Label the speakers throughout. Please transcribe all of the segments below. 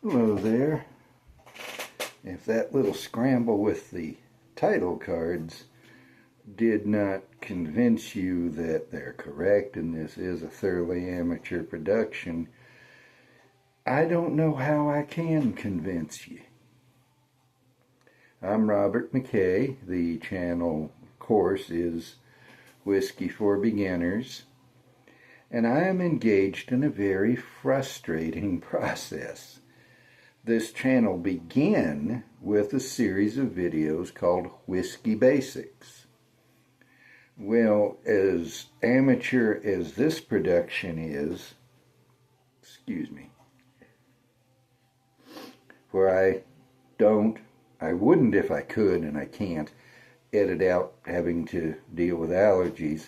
Speaker 1: Hello there. If that little scramble with the title cards did not convince you that they're correct and this is a thoroughly amateur production, I don't know how I can convince you. I'm Robert McKay. The channel, of course, is Whiskey for Beginners, and I am engaged in a very frustrating process. This channel began with a series of videos called Whisky Basics. Well, as amateur as this production is, where I wouldn't if I could, and I can't, edit out having to deal with allergies.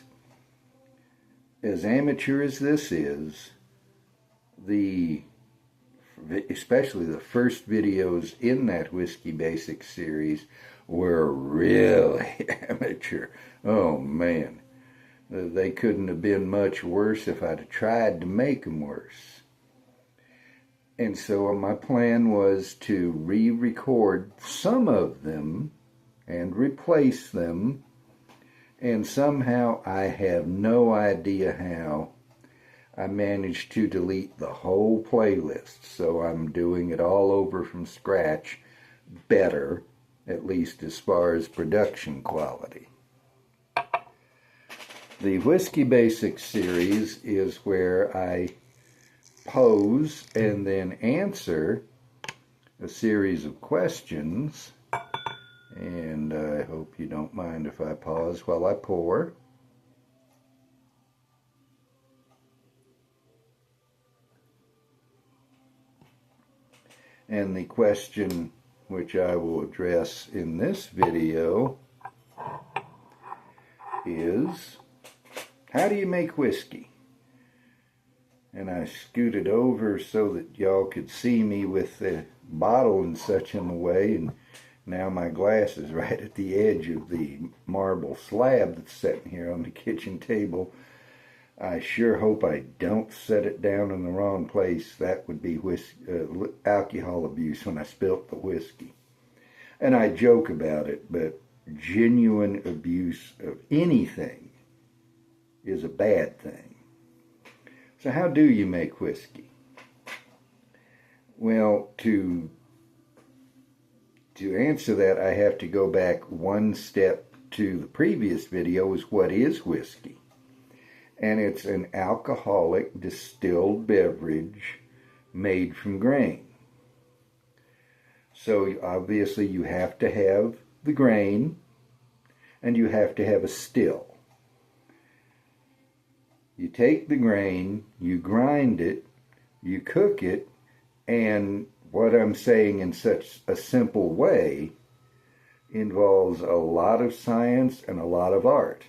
Speaker 1: As amateur as this is, especially the first videos in that Whisky Basics series were really amateur. Oh man, they couldn't have been much worse if I'd have tried to make them worse. And so my plan was to re-record some of them and replace them, and somehow I have no idea how I managed to delete the whole playlist, so I'm doing it all over from scratch, better, at least as far as production quality. The Whisky Basics series is where I pose and then answer a series of questions, and I hope you don't mind if I pause while I pour. And the question which I will address in this video is, how do you make whiskey? And I scooted over so that y'all could see me with the bottle and such in the way, and now my glass is right at the edge of the marble slab that's sitting here on the kitchen table. I sure hope I don't set it down in the wrong place. That would be alcohol abuse when I spilt the whiskey. And I joke about it, but genuine abuse of anything is a bad thing. So how do you make whiskey? Well, to answer that, I have to go back one step to the previous video, is what is whiskey? And it's an alcoholic distilled beverage made from grain. So obviously you have to have the grain and you have to have a still. You take the grain, you grind it, you cook it, and what I'm saying in such a simple way involves a lot of science and a lot of art.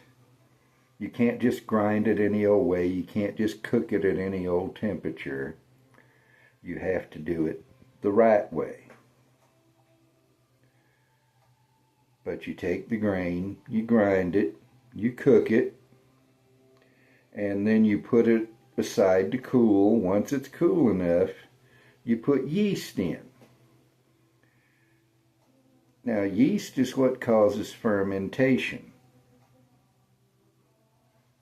Speaker 1: You can't just grind it any old way. You can't just cook it at any old temperature. You have to do it the right way. But you take the grain, you grind it, you cook it, and then you put it aside to cool. Once it's cool enough, you put yeast in. Now, yeast is what causes fermentation.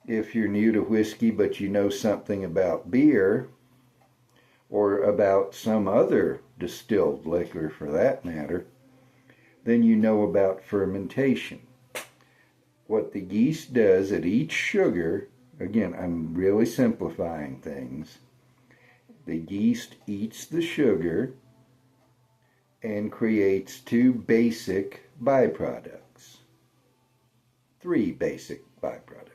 Speaker 1: If you're new to whiskey but you know something about beer, or about some other distilled liquor for that matter, then you know about fermentation. What the yeast does at each sugar, again, I'm really simplifying things, the yeast eats the sugar and creates two basic byproducts. Three basic byproducts.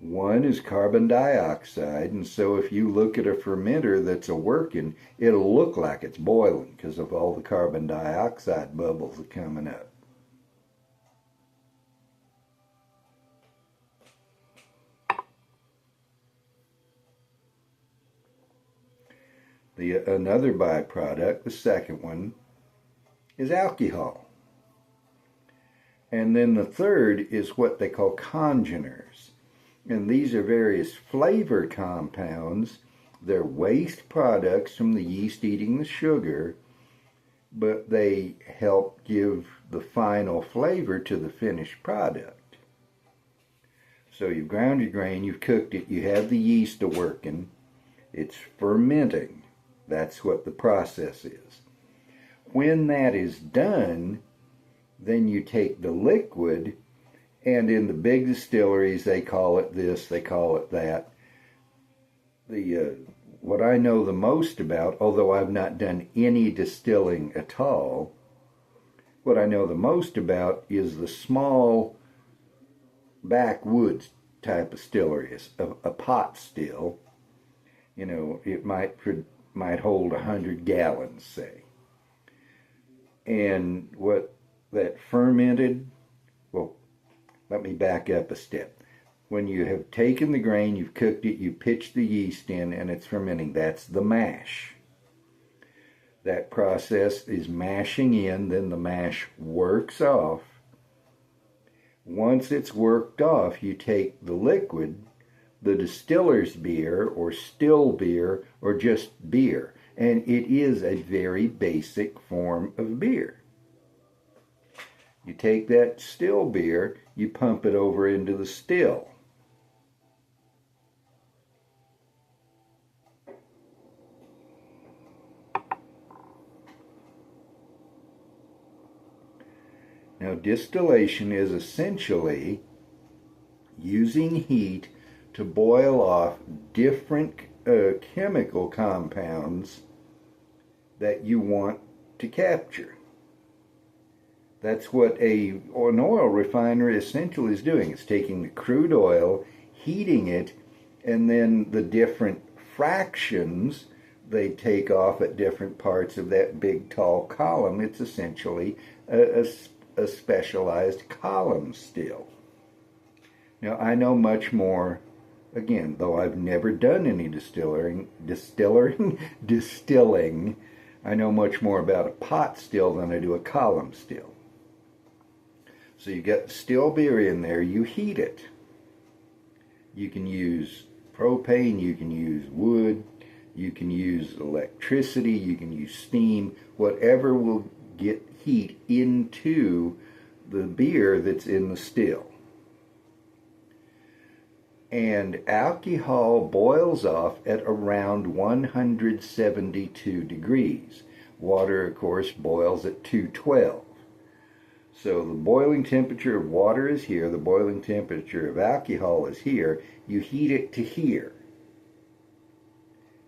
Speaker 1: One is carbon dioxide, and so if you look at a fermenter that's a-working, it'll look like it's boiling because of all the carbon dioxide bubbles that are coming up. Another byproduct, the second one, is alcohol. And then the third is what they call congeners. And these are various flavor compounds They're waste products from the yeast eating the sugar, but they help give the final flavor to the finished product. So you've ground your grain, you've cooked it, you have the yeast a-working, it's fermenting. That's what the process is. When that is done, then you take the liquid, and in the big distilleries they call it this, they call it that. What I know the most about, although I've not done any distilling at all, what I know the most about is the small backwoods type of distillery, a pot still. You know, it might hold 100 gallons, say. And what that fermented, well, let me back up a step. When you have taken the grain, you've cooked it, you pitched the yeast in, and it's fermenting, that's the mash. That process is mashing in, then the mash works off. Once it's worked off, you take the liquid, the distiller's beer, or still beer, or just beer. And it is a very basic form of beer. You take that still beer, you pump it over into the still. Now, distillation is essentially using heat to boil off different chemical compounds that you want to capture. That's what an oil refinery essentially is doing. It's taking the crude oil, heating it, and then the different fractions they take off at different parts of that big tall column. It's essentially a specialized column still. Now, I know much more, again, though I've never done any distilling, I know much more about a pot still than I do a column still. So you got still beer in there, you heat it. You can use propane, you can use wood, you can use electricity, you can use steam, whatever will get heat into the beer that's in the still. And alcohol boils off at around 172 degrees. Water, of course, boils at 212. So the boiling temperature of water is here, the boiling temperature of alcohol is here. You heat it to here.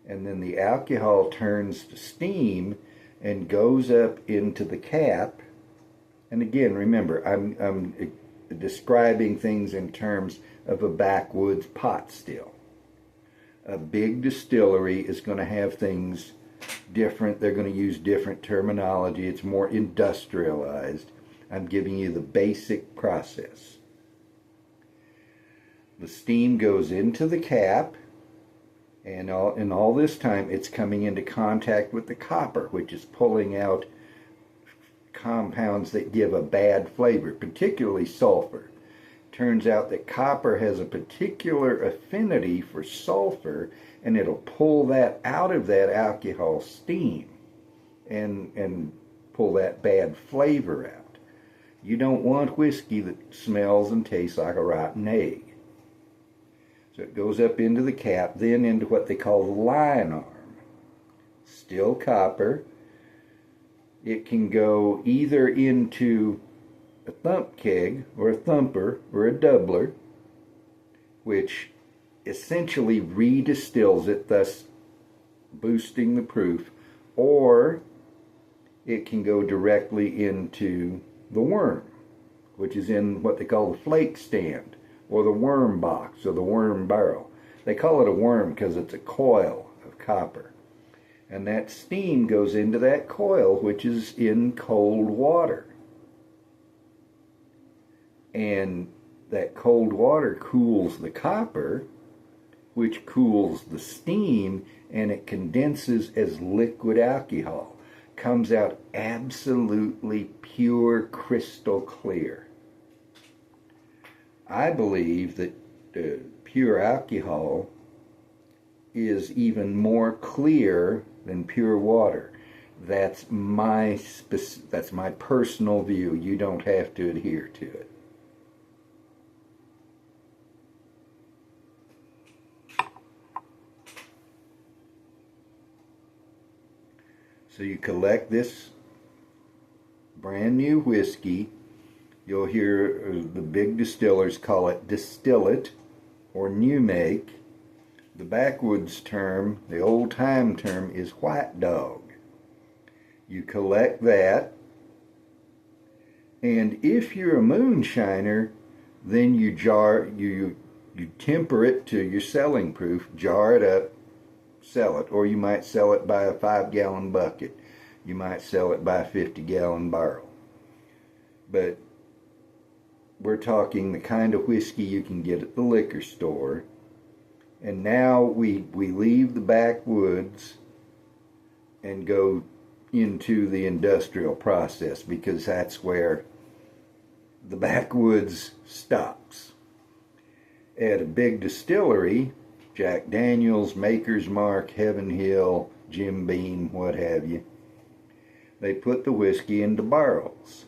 Speaker 1: And then the alcohol turns to steam and goes up into the cap. And again, remember, I'm describing things in terms of a backwoods pot still. A big distillery is going to have things different. They're going to use different terminology. It's more industrialized. I'm giving you the basic process. The steam goes into the cap, and all this time it's coming into contact with the copper, which is pulling out compounds that give a bad flavor, particularly sulfur. Turns out that copper has a particular affinity for sulfur, and it'll pull that out of that alcohol steam and pull that bad flavor out. You don't want whiskey that smells and tastes like a rotten egg. So it goes up into the cap, then into what they call the line arm. Still copper. It can go either into a thump keg, or a thumper, or a doubler, which essentially redistills it, thus boosting the proof, or it can go directly into the worm, which is in what they call the flake stand, or the worm box, or the worm barrel. They call it a worm because it's a coil of copper. And that steam goes into that coil, which is in cold water. And that cold water cools the copper, which cools the steam, and it condenses as liquid alcohol. Comes out absolutely pure, crystal clear. I believe that pure alcohol is even more clear than pure water. That's my personal view. You don't have to adhere to it. So you collect this brand new whiskey. You'll hear the big distillers call it distillate or new make. The backwoods term, the old time term, is white dog. You collect that, and if you're a moonshiner, then you temper it to your selling proof, jar it up, sell it, or you might sell it by a 5-gallon bucket. You might sell it by a 50-gallon barrel. But we're talking the kind of whiskey you can get at the liquor store. And now we leave the backwoods and go into the industrial process, because that's where the backwoods stops. At a big distillery, Jack Daniels, Maker's Mark, Heaven Hill, Jim Beam, what have you, they put the whiskey into barrels.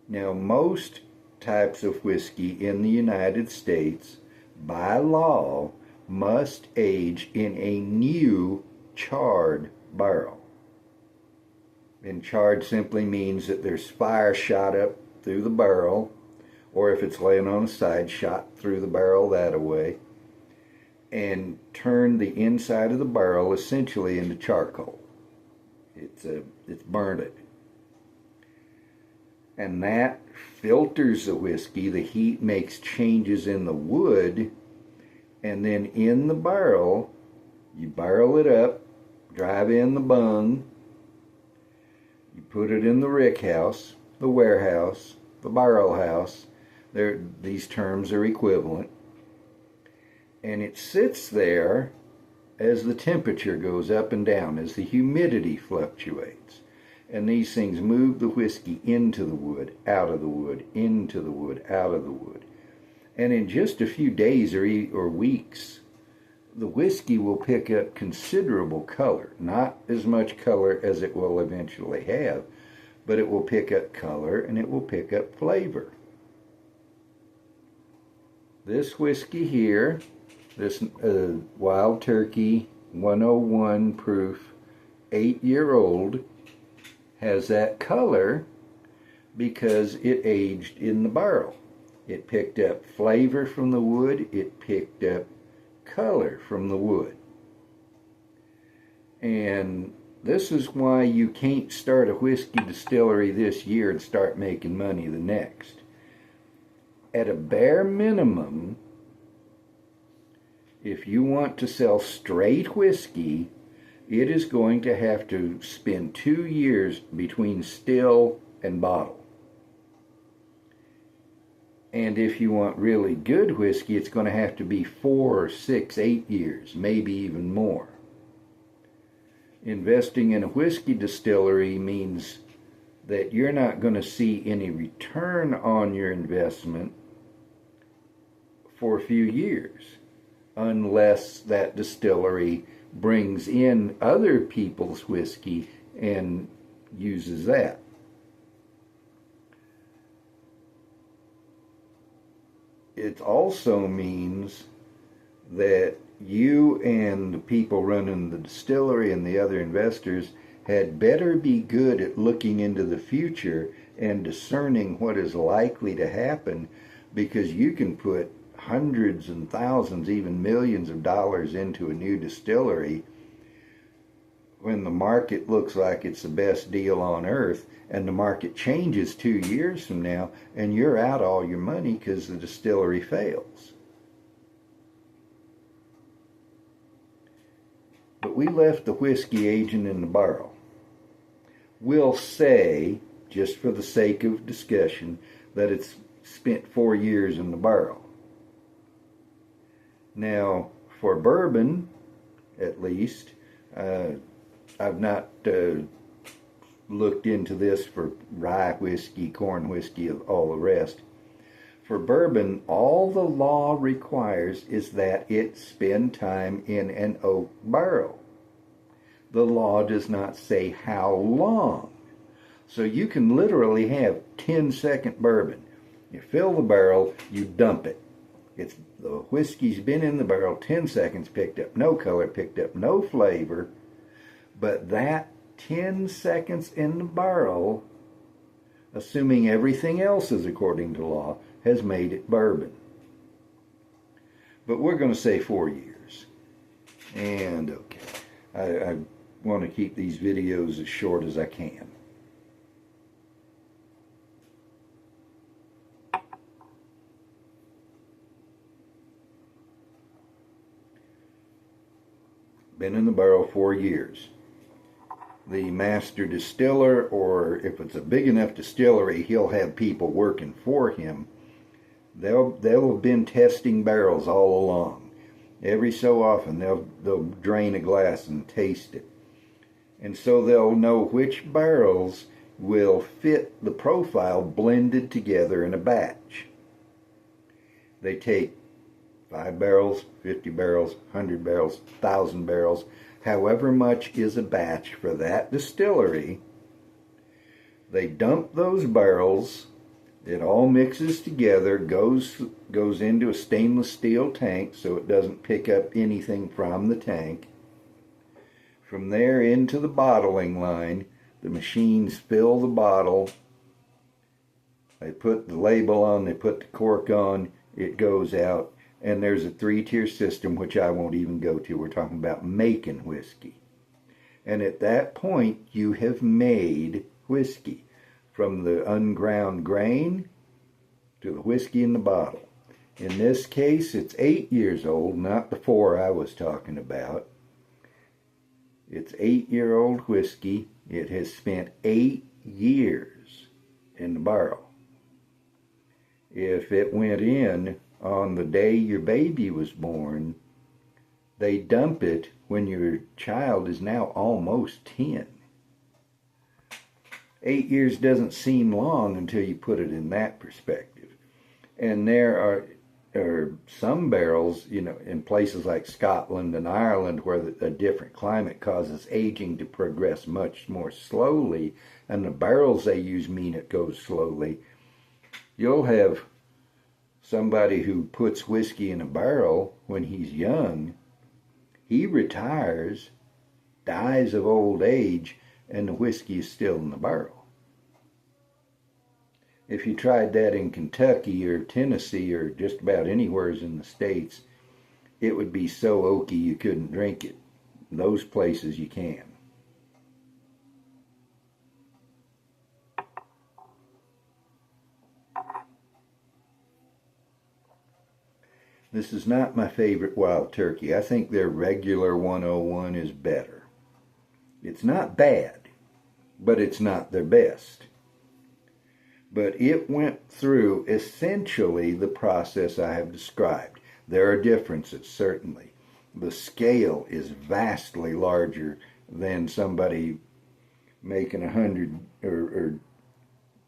Speaker 1: Now, most types of whiskey in the United States, by law, must age in a new charred barrel. And charred simply means that there's fire shot up through the barrel, or if it's laying on the side, shot through the barrel that way, and turn the inside of the barrel essentially into charcoal. It's burnt it. And that filters the whiskey. The heat makes changes in the wood, and then in the barrel, you barrel it up, drive in the bung, you put it in the rick house, the warehouse, the barrel house. These terms are equivalent. And it sits there as the temperature goes up and down, as the humidity fluctuates. And these things move the whiskey into the wood, out of the wood, into the wood, out of the wood. And in just a few days or weeks, the whiskey will pick up considerable color. Not as much color as it will eventually have, but it will pick up color and it will pick up flavor. This whiskey here, this Wild Turkey 101 proof 8-year-old, has that color because it aged in the barrel. It picked up flavor from the wood, it picked up color from the wood. And this is why you can't start a whiskey distillery this year and start making money the next. At a bare minimum, if you want to sell straight whiskey, it is going to have to spend 2 years between still and bottle. And if you want really good whiskey, it's going to have to be 4, 6, 8 years, maybe even more. Investing in a whiskey distillery means that you're not going to see any return on your investment for a few years, unless that distillery brings in other people's whiskey and uses that. It also means that you and the people running the distillery and the other investors had better be good at looking into the future and discerning what is likely to happen, because you can put hundreds and thousands, even millions of dollars into a new distillery when the market looks like it's the best deal on earth, and the market changes 2 years from now and you're out all your money because the distillery fails. But we left the whiskey aging in the barrel. We'll say, just for the sake of discussion, that it's spent 4 years in the barrel. Now, for bourbon, at least, I've not looked into this for rye whiskey, corn whiskey, all the rest. For bourbon, all the law requires is that it spend time in an oak barrel. The law does not say how long. So you can literally have 10-second bourbon. You fill the barrel, you dump it. The whiskey's been in the barrel 10 seconds, picked up no color, picked up no flavor, but that 10 seconds in the barrel, assuming everything else is according to law, has made it bourbon. But we're going to say 4 years. And okay, I want to keep these videos as short as I can. Been in the barrel 4 years. The master distiller, or if it's a big enough distillery, he'll have people working for him. They'll have been testing barrels all along. Every so often they'll drain a glass and taste it. And so they'll know which barrels will fit the profile blended together in a batch. They take 5 barrels, 50 barrels, 100 barrels, 1,000 barrels, however much is a batch for that distillery. They dump those barrels. It all mixes together, goes into a stainless steel tank so it doesn't pick up anything from the tank. From there into the bottling line, the machines fill the bottle. They put the label on, they put the cork on, it goes out. And there's a 3-tier system, which I won't even go to. We're talking about making whiskey. And at that point, you have made whiskey. From the unground grain to the whiskey in the bottle. In this case, it's 8 years old, not the 4 I was talking about. It's 8-year-old whiskey. It has spent 8 years in the barrel. If it went in on the day your baby was born, they dump it when your child is now almost 10. 8 years doesn't seem long until you put it in that perspective. And there are some barrels, in places like Scotland and Ireland, where a different climate causes aging to progress much more slowly, and the barrels they use mean it goes slowly. You'll have somebody who puts whiskey in a barrel when he's young. He retires, dies of old age, and the whiskey is still in the barrel. If you tried that in Kentucky or Tennessee or just about anywhere in the States, it would be so oaky you couldn't drink it. In those places you can. This is not my favorite Wild Turkey. I think their regular 101 is better. It's not bad, but it's not their best. But it went through essentially the process I have described. There are differences, certainly. The scale is vastly larger than somebody making 100 or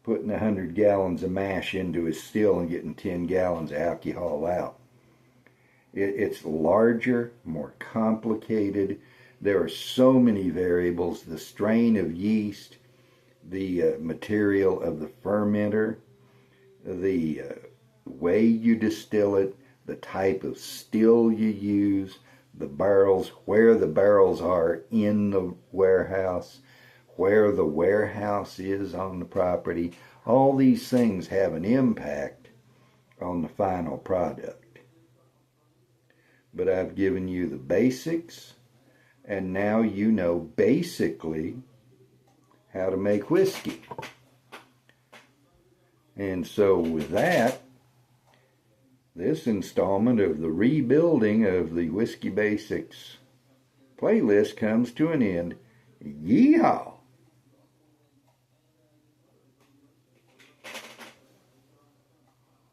Speaker 1: putting 100 gallons of mash into his still and getting 10 gallons of alcohol out. It's larger, more complicated. There are so many variables. The strain of yeast, the material of the fermenter, the way you distill it, the type of still you use, the barrels, where the barrels are in the warehouse, where the warehouse is on the property. All these things have an impact on the final product. But I've given you the basics, and now you know basically how to make whiskey. And so with that, this installment of the rebuilding of the Whisky Basics playlist comes to an end. Yeehaw!